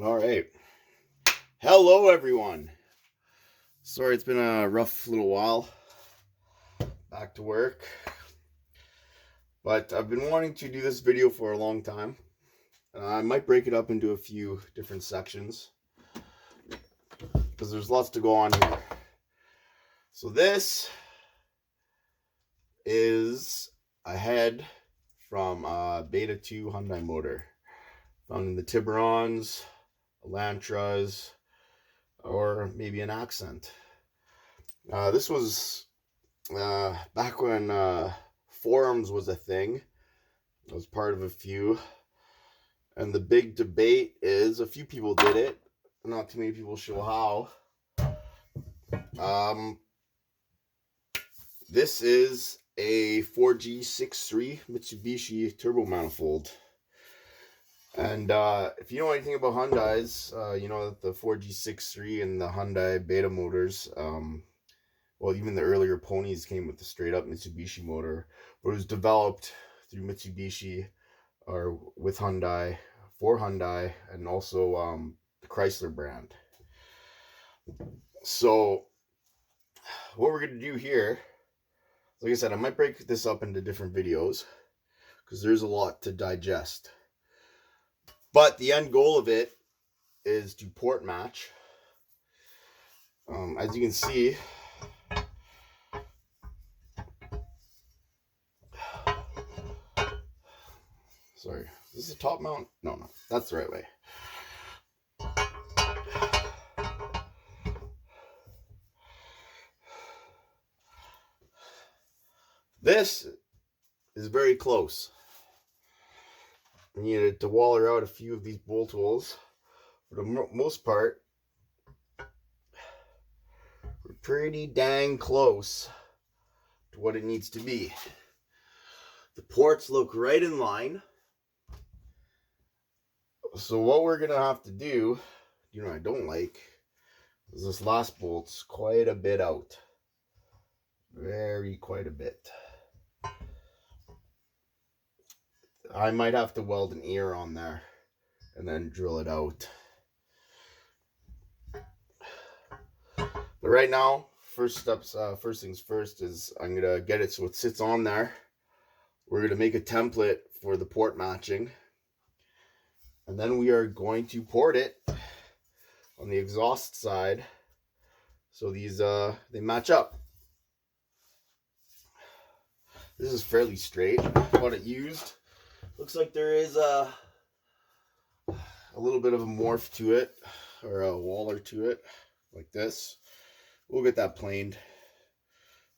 All right. Hello, everyone. Sorry, it's been a rough little while. Back to work. But I've been wanting to do this video for a long time. I might break it up into a few different sections because there's lots to go on here. So this is a head from Beta 2 Hyundai motor. Found in the Tiburons, Elantras, or maybe an Accent. This was back when forums was a thing. I was part of a few. And the big debate is a few people did it. Not too many people show how. This is a 4G63 Mitsubishi turbo manifold. And if you know anything about Hyundais, you know that the 4G63 and the Hyundai Beta motors, well, even the earlier ponies came with the straight up Mitsubishi motor, but it was developed through Mitsubishi or with Hyundai, for Hyundai, and also the Chrysler brand. So what we're going to do here, like I said, I might break this up into different videos because there's a lot to digest. But the end goal of it is to port match. As you can see, sorry, is this a top mount? No, that's the right way. This is very close. I needed to waller out a few of these bolt holes. For the most part, we're pretty dang close to what it needs to be. The ports look right in line. So what we're going to have to do, I don't like, is this last bolt's quite a bit out. Quite a bit. I might have to weld an ear on there and then drill it out. But right now, first things first is I'm going to get it so it sits on there. We're going to make a template for the port matching. And then we are going to port it on the exhaust side so these they match up. This is fairly straight. What it used. Looks like there is a little bit of a morph to it, or a waller to it, like this. We'll get that planed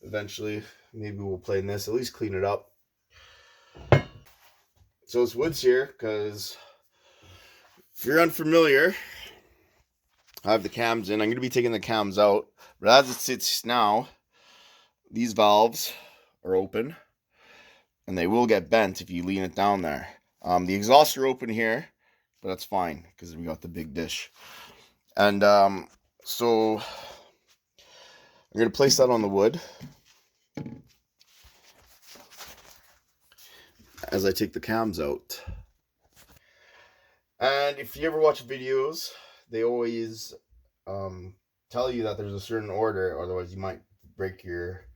eventually. Maybe we'll plane this, at least clean it up. So it's woods here, because if you're unfamiliar, I have the cams in. I'm going to be taking the cams out, but as it sits now, these valves are open, and they will get bent if you lean it down there. The exhausts are open here, but that's fine because we got the big dish. And so I'm going to place that on the wood as I take the cams out. And if you ever watch videos, they always tell you that there's a certain order, otherwise you might break your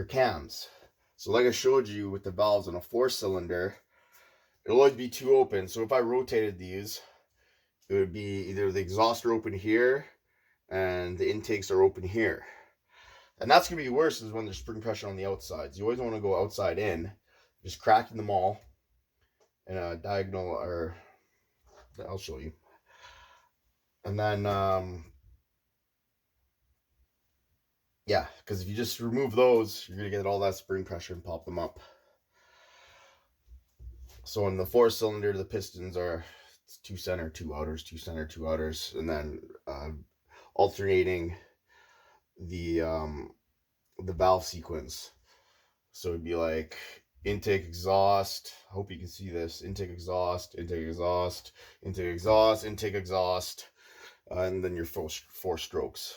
cams. So like I showed you with the valves on a 4-cylinder, it'll always be two open. So if I rotated these, it would be either the exhausts are open here and the intakes are open here. And that's going to be worse is when there's spring pressure on the outsides. You always want to go outside in, just cracking them all in a diagonal, or I'll show you. And then, yeah, because if you just remove those, you're going to get all that spring pressure and pop them up. So in the 4-cylinder, the pistons are 2 center, 2 outers, 2 center, 2 outers, and then alternating the valve sequence. So it'd be like intake, exhaust. I hope you can see this. Intake, exhaust, intake, exhaust, intake, exhaust, intake, exhaust, and then your 4 strokes.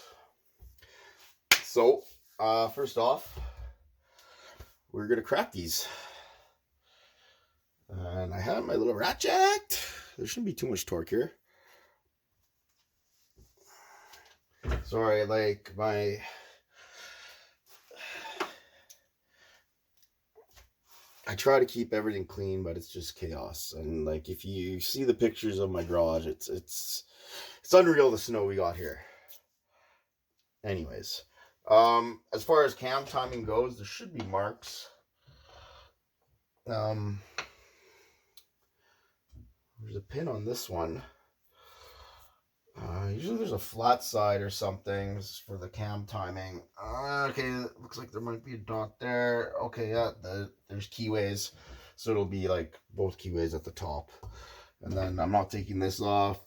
So first off, we're gonna crack these. And I have my little ratchet. There shouldn't be too much torque here. Sorry, like I try to keep everything clean, but it's just chaos. And like if you see the pictures of my garage, it's unreal the snow we got here. Anyways, as far as cam timing goes, there should be marks. There's a pin on this one. Usually there's a flat side or something for the cam timing. Okay, looks like there might be a dot there. Okay, yeah, there's keyways. So it'll be like both keyways at the top. And then I'm not taking this off.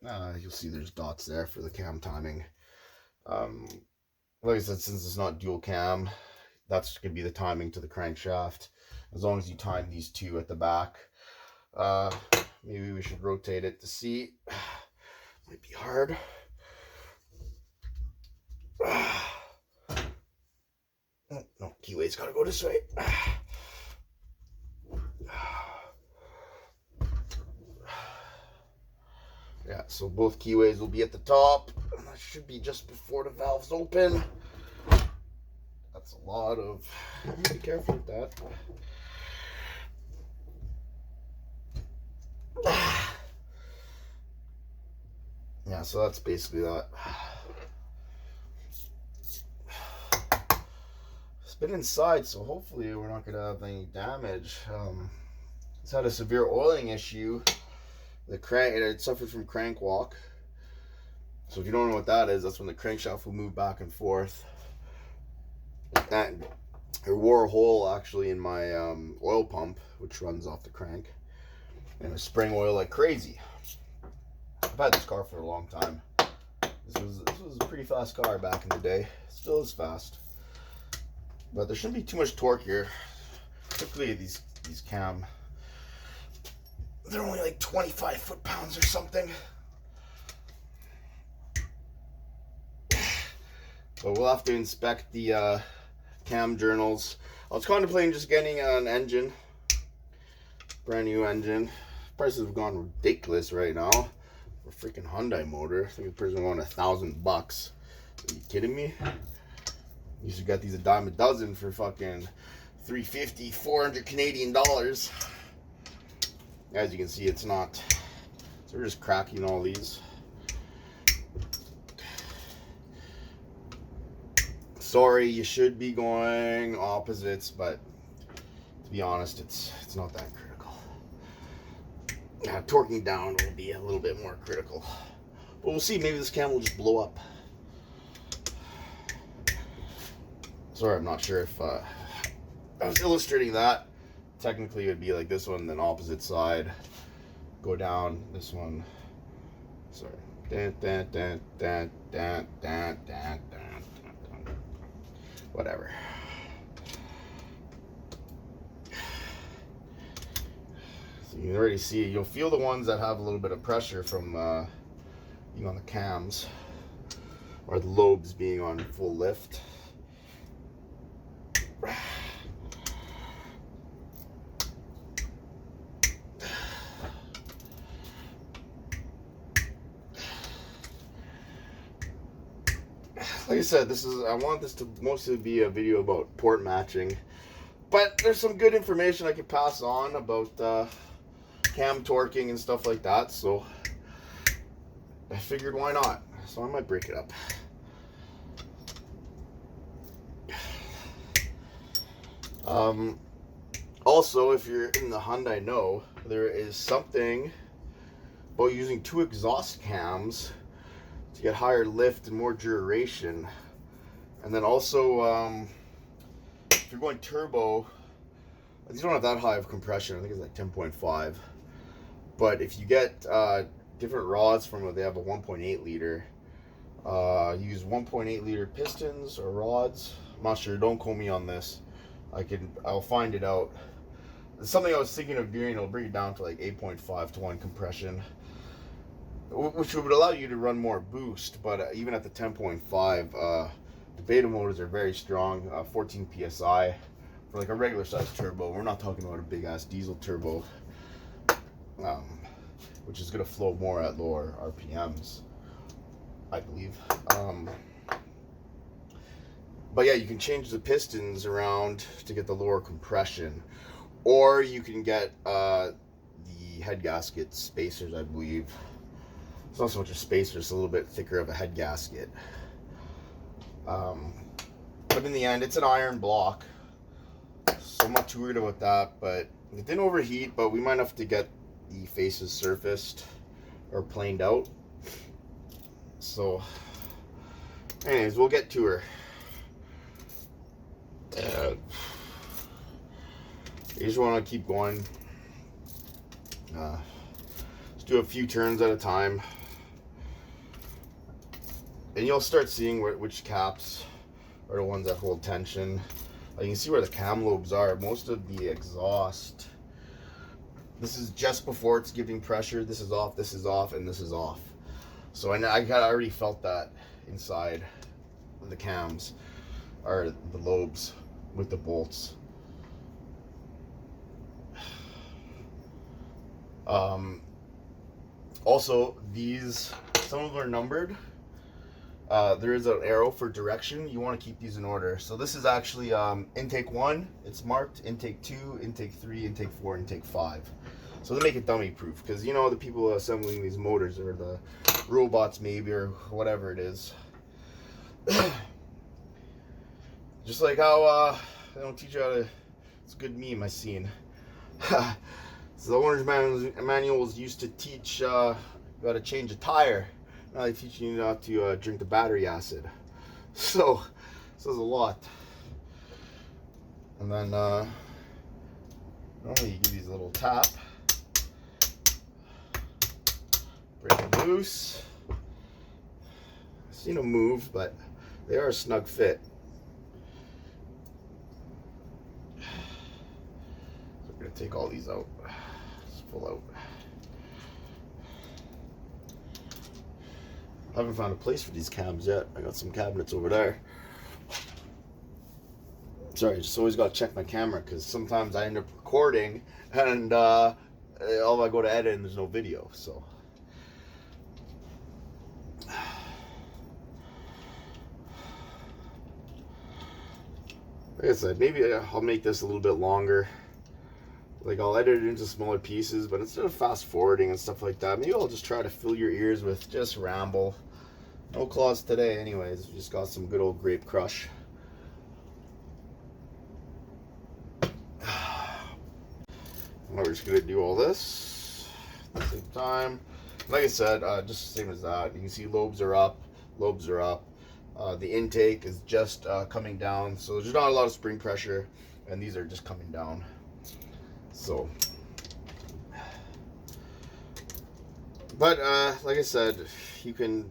You'll see there's dots there for the cam timing. Like I said, since it's not dual cam, that's going to be the timing to the crankshaft. As long as you time these two at the back. Maybe we should rotate it to see. Might be hard. No, keyway's gotta go this way. Yeah, so both keyways will be at the top. And that should be just before the valves open. That's a lot of... Be careful with that. Yeah, so that's basically that. It's been inside, so hopefully we're not going to have any damage. It's had a severe oiling issue. The crank, it suffered from crank walk. So if you don't know what that is, that's when the crankshaft will move back and forth. And it wore a hole actually in my oil pump, which runs off the crank, and it was spraying oil like crazy. I've had this car for a long time. This was a pretty fast car back in the day. Still is fast, but there shouldn't be too much torque here. Typically these cam, they're only like 25 foot-pounds or something. But we'll have to inspect the cam journals. I was contemplating just getting an engine, brand new engine. Prices have gone ridiculous right now. For a freaking Hyundai motor, I think the person going $1,000. Are you kidding me? You should get these a dime a dozen for fucking $350, 400 Canadian dollars. As you can see, it's not. So we're just cracking all these. Sorry, you should be going opposites, but to be honest, it's not that critical. Torquing down will be a little bit more critical. But we'll see, maybe this cam will just blow up. Sorry, I'm not sure if I was illustrating that. Technically, it would be like this one, then opposite side. Go down, this one. Sorry. Whatever. So you can already see, you'll feel the ones that have a little bit of pressure from being on the cams, or the lobes being on full lift. Like I said, I want this to mostly be a video about port matching, but there's some good information I could pass on about cam torquing and stuff like that, so I figured why not. So I might break it up. Also, if you're in the Hyundai know, there is something about using two exhaust cams to get higher lift and more duration. And then also, if you're going turbo, these don't have that high of compression. I think it's like 10.5. But if you get different rods from they have a 1.8 liter, use 1.8 liter pistons or rods. I'm not sure. Don't quote me on this. I'll find it out. It's something I was thinking of doing. It'll bring it down to like 8.5 to 1 compression, which would allow you to run more boost. But even at the 10.5, the Beta motors are very strong, 14 psi for like a regular size turbo. We're not talking about a big ass diesel turbo, which is gonna flow more at lower RPMs. I believe. But yeah, you can change the pistons around to get the lower compression, or you can get the head gasket spacers, I believe. It's not so much a spacer, it's a little bit thicker of a head gasket. But in the end, it's an iron block, so I'm not too worried about that. But it didn't overheat, but we might have to get the faces surfaced or planed out. So anyways, we'll get to her. You just want to keep going. Just do a few turns at a time, and you'll start seeing which caps are the ones that hold tension. You can see where the cam lobes are. Most of the exhaust, this is just before it's giving pressure. This is off, and this is off. So I already felt that inside the cams, or the lobes with the bolts. Also, some of them are numbered. There is an arrow for direction. You want to keep these in order. So this is actually intake 1, it's marked, intake 2, intake 3, intake 4, intake 5. So they make it dummy proof, because you know the people assembling these motors, or the robots maybe, or whatever it is. Just like how they don't teach you how to, it's a good meme I seen. So the owner's manuals used to teach you how to change a tire. Now they're teaching you not to drink the battery acid. So says a lot. And then normally you give these a little tap, break them loose. I've seen them move, but they are a snug fit. So we're gonna take all these out. Just pull out. I haven't found a place for these cams yet. I got some cabinets over there. Sorry, just always got to check my camera, because sometimes I end up recording and all I go to edit and there's no video. So like I said, maybe I'll make this a little bit longer. Like, I'll edit it into smaller pieces, but instead of fast forwarding and stuff like that, maybe I'll just try to fill your ears with just ramble. No claws today anyways, just got some good old grape crush. We're just gonna do all this at the same time. Like I said, just the same as that. You can see lobes are up. The intake is just coming down, so there's not a lot of spring pressure, and these are just coming down. So, but like I said, you can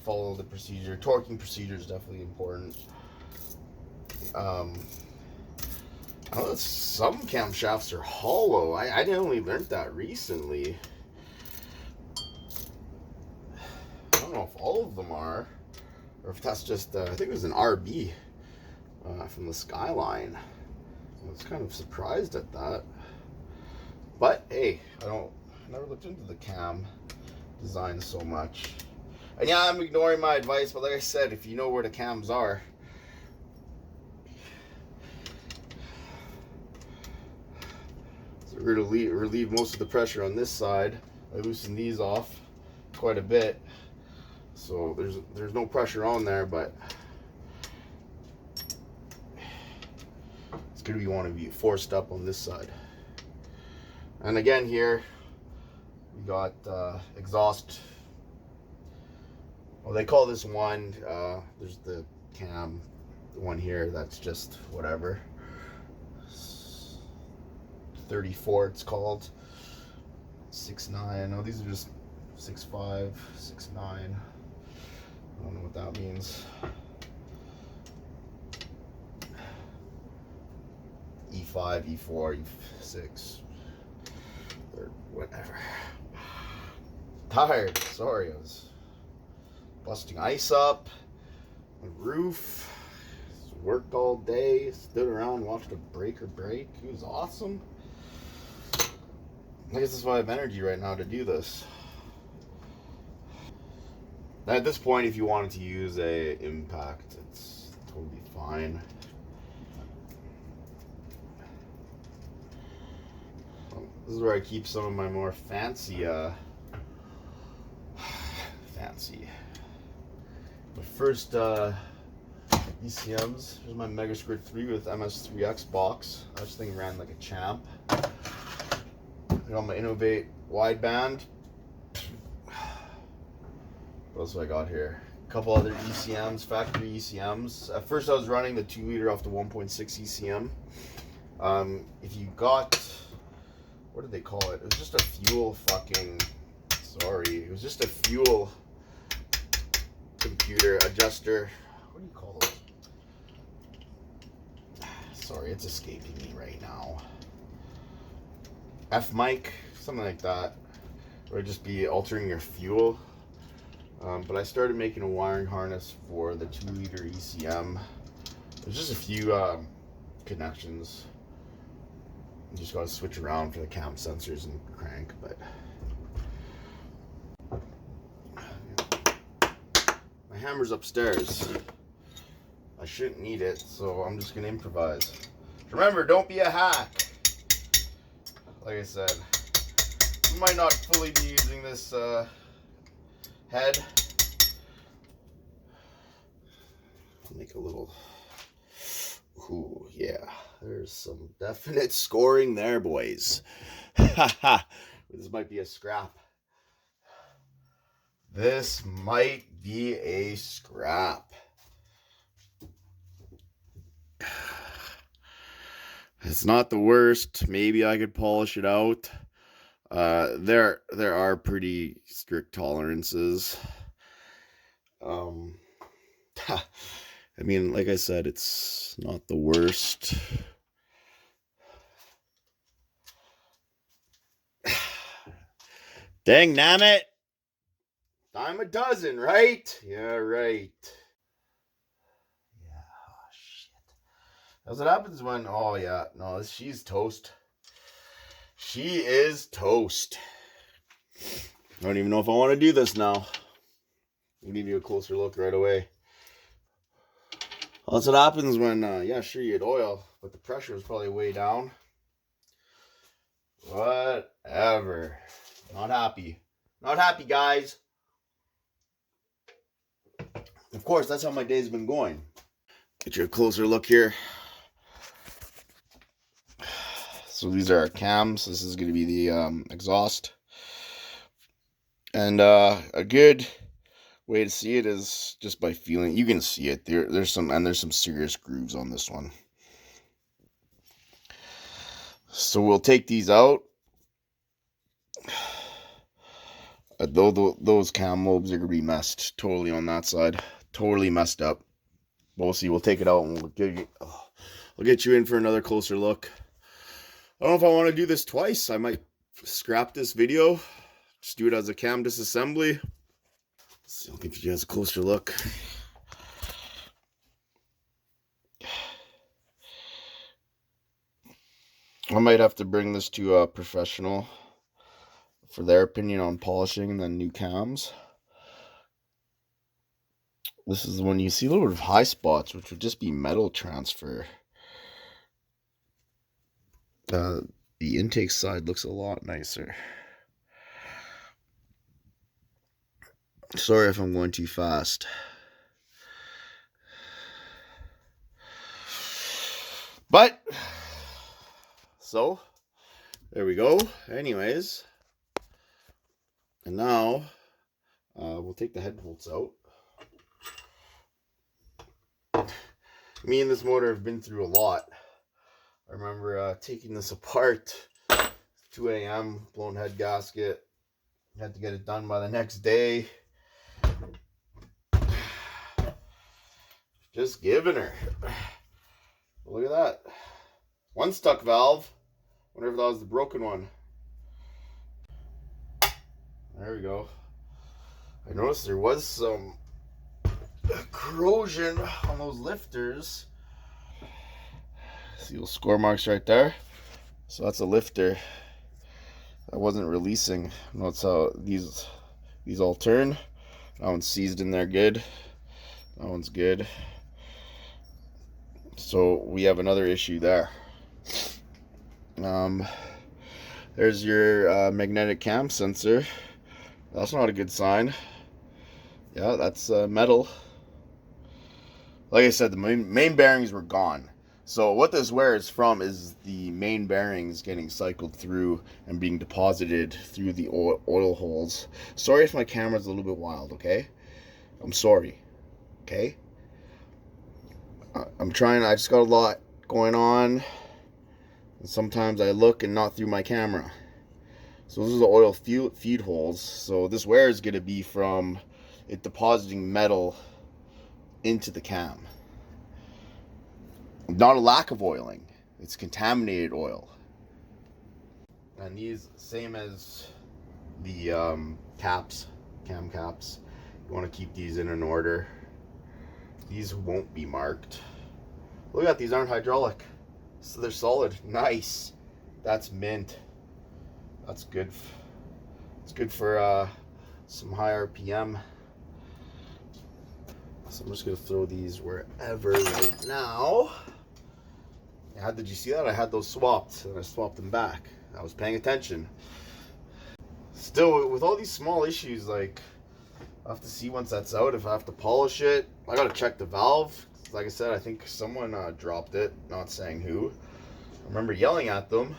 follow the procedure. Torquing procedure is definitely important. I know that some camshafts are hollow. I only learned that recently. I don't know if all of them are, or if that's just, I think it was an RB from the Skyline. I was kind of surprised at that. But hey, I never looked into the cam design so much. And yeah, I'm ignoring my advice, but like I said, if you know where the cams are, so we're going to relieve most of the pressure on this side. I loosen these off quite a bit, so there's no pressure on there, but it's going to want to be forced up on this side. And again here, we got exhaust. Well, they call this one, there's the cam, the one here, that's just whatever. 34 it's called. 6.9, no, these are just 6.5, 6.9. I don't know what that means. E5, E4, E6. Or whatever. Tired, sorry, I was busting ice up the roof. Worked all day, stood around, watched a breaker break. It was awesome. I guess that's why I have energy right now to do this. At this point, if you wanted to use a impact, it's totally fine. This is where I keep some of my more fancy my first ECMs. Here's my Mega Squirt 3 with MS3X box. This thing ran like a champ. I got my Innovate wideband. What else do I got here? A couple other ECMs, factory ECMs. At first I was running the 2 liter off the 1.6 ECM. If you got, what did they call it? It was just a fuel fucking, sorry. It was just a fuel computer adjuster. What do you call those? Sorry, it's escaping me right now. F mic, something like that. Or just be altering your fuel. But I started making a wiring harness for the 2 liter ECM. There's just a few connections. You just gotta switch around for the cam sensors and crank, but my hammer's upstairs. I shouldn't need it, so I'm just gonna improvise. Remember, don't be a hack. Like I said, you might not fully be using this head. I'll make a little. Ooh, yeah. There's some definite scoring there, boys. This might be a scrap. This might be a scrap. It's not the worst. Maybe I could polish it out. There are pretty strict tolerances. I mean, like I said, it's not the worst. Dang nabbit! Dime a dozen, right? Yeah, right. Yeah, oh, shit. That's what happens when, oh yeah, no, she's toast. She is toast. I don't even know if I want to do this now. I'll give you a closer look right away. Well, that's what happens when, yeah, sure, you had oil, but the pressure is probably way down. Whatever. Not happy. Not happy, guys. Of course, that's how my day's been going. Get you a closer look here. So these are our cams. This is going to be the exhaust. And a good way to see it is just by feeling. You can see it. There's some serious grooves on this one. So we'll take these out. Those cam lobes are going to be messed totally on that side. Totally messed up. We'll see. We'll take it out and we'll get you in for another closer look. I don't know if I want to do this twice. I might scrap this video. Just do it as a cam disassembly. So I'll give you guys a closer look. I might have to bring this to a professional for their opinion on polishing the new cams. This is when you see a little bit of high spots, which would just be metal transfer. The intake side looks a lot nicer. Sorry if I'm going too fast. But, so, there we go. Anyways, and now, we'll take the head bolts out. Me and this motor have been through a lot. I remember taking this apart, 2 a.m., blown head gasket. Had to get it done by the next day. Just giving her. Look at that. One stuck valve. Wonder if that was the broken one. There we go. I noticed there was some corrosion on those lifters. See those score marks right there? So that's a lifter that wasn't releasing. Notice how these all turn. That one's seized in there good. That one's good. So we have another issue there. There's your magnetic cam sensor. That's not a good sign. Yeah, that's metal. Like I said, the main bearings were gone. So what this wear is from is the main bearings getting cycled through and being deposited through the oil holes. Sorry if my camera's a little bit wild, okay? I'm sorry, okay? I'm trying, I just got a lot going on. And sometimes I look and not through my camera. So this is the oil feed holes. So this wear is going to be from it depositing metal into the cam. Not a lack of oiling. It's contaminated oil. And these, same as the cam caps. You want to keep these in an order. These won't be marked. Look at these, aren't hydraulic. So they're solid. Nice. That's mint. That's good. It's good for some high RPM. So I'm just gonna throw these wherever right now. Did you see that? I had those swapped and I swapped them back. I was paying attention. Still, with all these small issues, like, I have to see once that's out if I have to polish it. I gotta check the valve. Like I said, I think someone dropped it, not saying who. I remember yelling at them.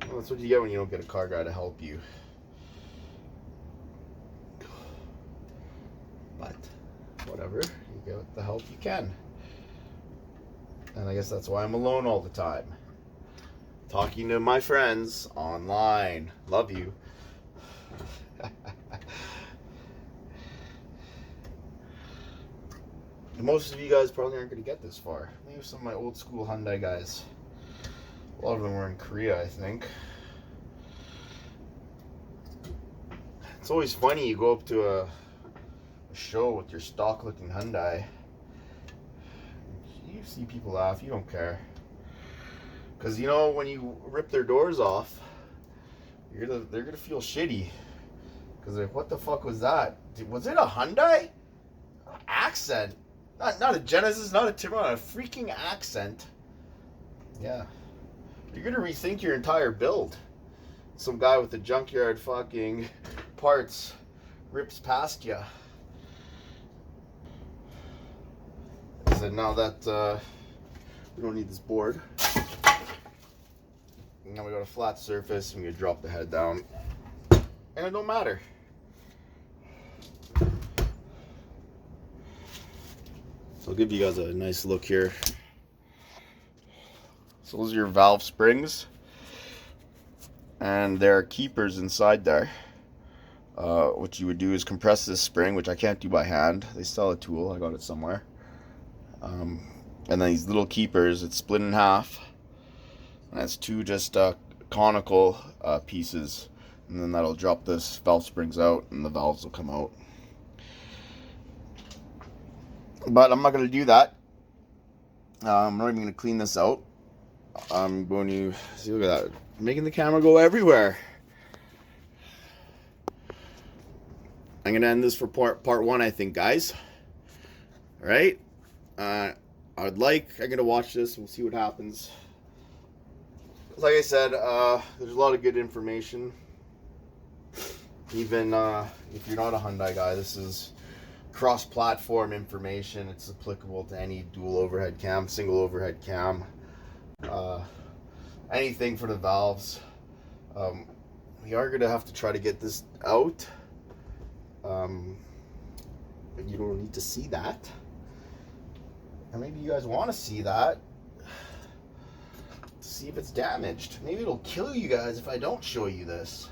Well, that's what you get when you don't get a car guy to help you. But whatever, you get the help you can. And I guess that's why I'm alone all the time. Talking to my friends online. Love you. Most of you guys probably aren't going to get this far. Maybe some of my old school Hyundai guys. A lot of them were in Korea, I think. It's always funny, you go up to a show with your stock looking Hyundai. You see people laugh, you don't care. Because you know, when you rip their doors off, they're going to feel shitty. Because like, what the fuck was that? Was it a Hyundai? Accent. Not a Genesis, not a Timber, a freaking accent. Yeah. You're gonna rethink your entire build. Some guy with a junkyard fucking parts rips past you. I said, now that we don't need this board. Now we got a flat surface and we can drop the head down. And it don't matter. So I'll give you guys a nice look here. So those are your valve springs. And there are keepers inside there. What you would do is compress this spring, which I can't do by hand. They sell a tool, I got it somewhere. And then these little keepers, it's split in half. And that's two just conical pieces. And then that'll drop this valve springs out and the valves will come out. But I'm not going to do that. I'm not even going to clean this out. I'm going to, see, look at that, making the camera go everywhere. I'm going to end this for part one, I think, guys. All right? I'm going to watch this. We'll see what happens. Like I said, there's a lot of good information. Even if you're not a Hyundai guy, this is cross-platform information. It's applicable to any dual overhead cam, single overhead cam, anything for the valves. We are going to have to try to get this out. But you don't need to see that. And maybe you guys want to see that. To see if it's damaged. Maybe it'll kill you guys if I don't show you this.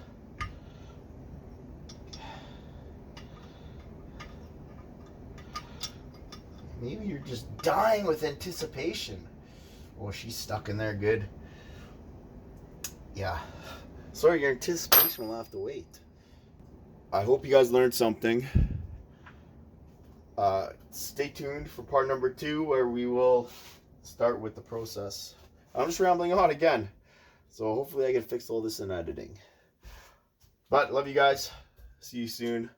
Maybe you're just dying with anticipation. Oh, she's stuck in there good. Yeah. Sorry, your anticipation will have to wait. I hope you guys learned something. Stay tuned for part number 2, where we will start with the process. I'm just rambling on again. So hopefully I can fix all this in editing. But love you guys. See you soon.